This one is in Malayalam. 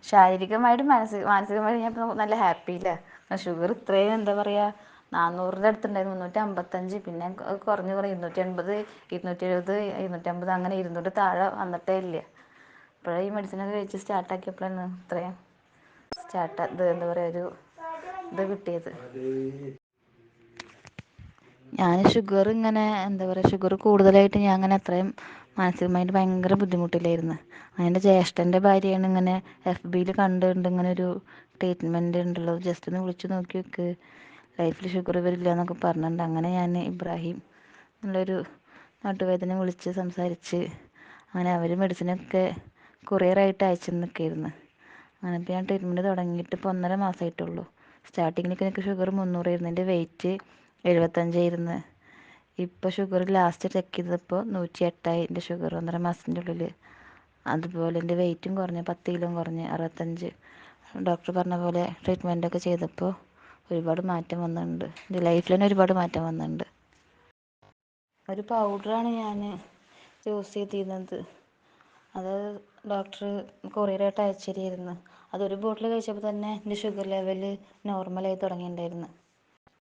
ശാരീരികമായിട്ടും മാനസികമായിട്ടും ഞാൻ ഇപ്പോൾ നല്ല ഹാപ്പിയിലാണ്. ഷുഗർ ഇത്രയും എന്താ പറയുക 400ൻ്റെ അടുത്തുണ്ടായിരുന്നു, 355, പിന്നെ കുറഞ്ഞ് 280, 270, 250, അങ്ങനെ 200 താഴെ വന്നിട്ടേ ഇല്ല. ഇപ്പോഴേ ഈ മെഡിസിനൊക്കെ കഴിച്ച് സ്റ്റാർട്ടാക്കിയപ്പോഴാണ് ഇത്രയും എന്താ പറയുക ഇത് കിട്ടിയത്. ഞാൻ ഷുഗർ ഇങ്ങനെ എന്താ പറയുക ഷുഗർ കൂടുതലായിട്ട് ഞാൻ അങ്ങനെ അത്രയും മാനസികമായിട്ട് ഭയങ്കര ബുദ്ധിമുട്ടിലായിരുന്നു. എൻ്റെ ജ്യേഷ്ഠൻ്റെ ഭാര്യയാണ് ഇങ്ങനെ FBയിൽ കണ്ടുകൊണ്ട് ഇങ്ങനെ ഒരു ട്രീറ്റ്മെൻറ്റ് ഉണ്ടല്ലോ, ജസ്റ്റ് ഒന്ന് വിളിച്ച് നോക്കി നോക്ക്, ലൈഫിൽ ഷുഗർ വരില്ല എന്നൊക്കെ പറഞ്ഞിട്ടുണ്ട്. അങ്ങനെ ഞാൻ ഇബ്രാഹിം എന്നുള്ളൊരു നാട്ടുവൈദ്യനെ വിളിച്ച് സംസാരിച്ച് അങ്ങനെ അവർ മെഡിസിനൊക്കെ കൊറിയറായിട്ട് അയച്ചു തന്നൊക്കെയായിരുന്നു. അങ്ങനെ ഇപ്പോൾ ഞാൻ ട്രീറ്റ്മെൻറ്റ് തുടങ്ങിയിട്ട് ഇപ്പോൾ 1.5 മാസമായിട്ടുള്ളൂ. സ്റ്റാർട്ടിങ്ങിലൊക്കെ എനിക്ക് ഷുഗർ 300 ആയിരുന്നു, എൻ്റെ വെയിറ്റ് 75 ഇപ്പോൾ ഷുഗർ ലാസ്റ്റ് ചെക്ക് ചെയ്തപ്പോൾ 108 എൻ്റെ ഷുഗർ 1.5 മാസത്തിൻ്റെ ഉള്ളിൽ. അതുപോലെ എൻ്റെ വെയിറ്റും കുറഞ്ഞ് 10 കിലോ കുറഞ്ഞ് 65. ഡോക്ടർ പറഞ്ഞ പോലെ ട്രീറ്റ്മെൻറ്റൊക്കെ ചെയ്തപ്പോൾ ഒരുപാട് മാറ്റം വന്നിട്ടുണ്ട്. എൻ്റെ ലൈഫിൽ തന്നെ ഒരുപാട് മാറ്റം വന്നിട്ടുണ്ട്. ഒരു പൗഡറാണ് ഞാൻ യൂസ് ചെയ്തിരുന്നത്. അത് ഡോക്ടർ കൊറിയറായിട്ട് അയച്ചു തരികയായിരുന്നു. അതൊരു ബോട്ടിൽ കഴിച്ചപ്പോൾ തന്നെ എൻ്റെ ഷുഗർ ലെവൽ നോർമലായി തുടങ്ങിയിട്ടുണ്ടായിരുന്നു.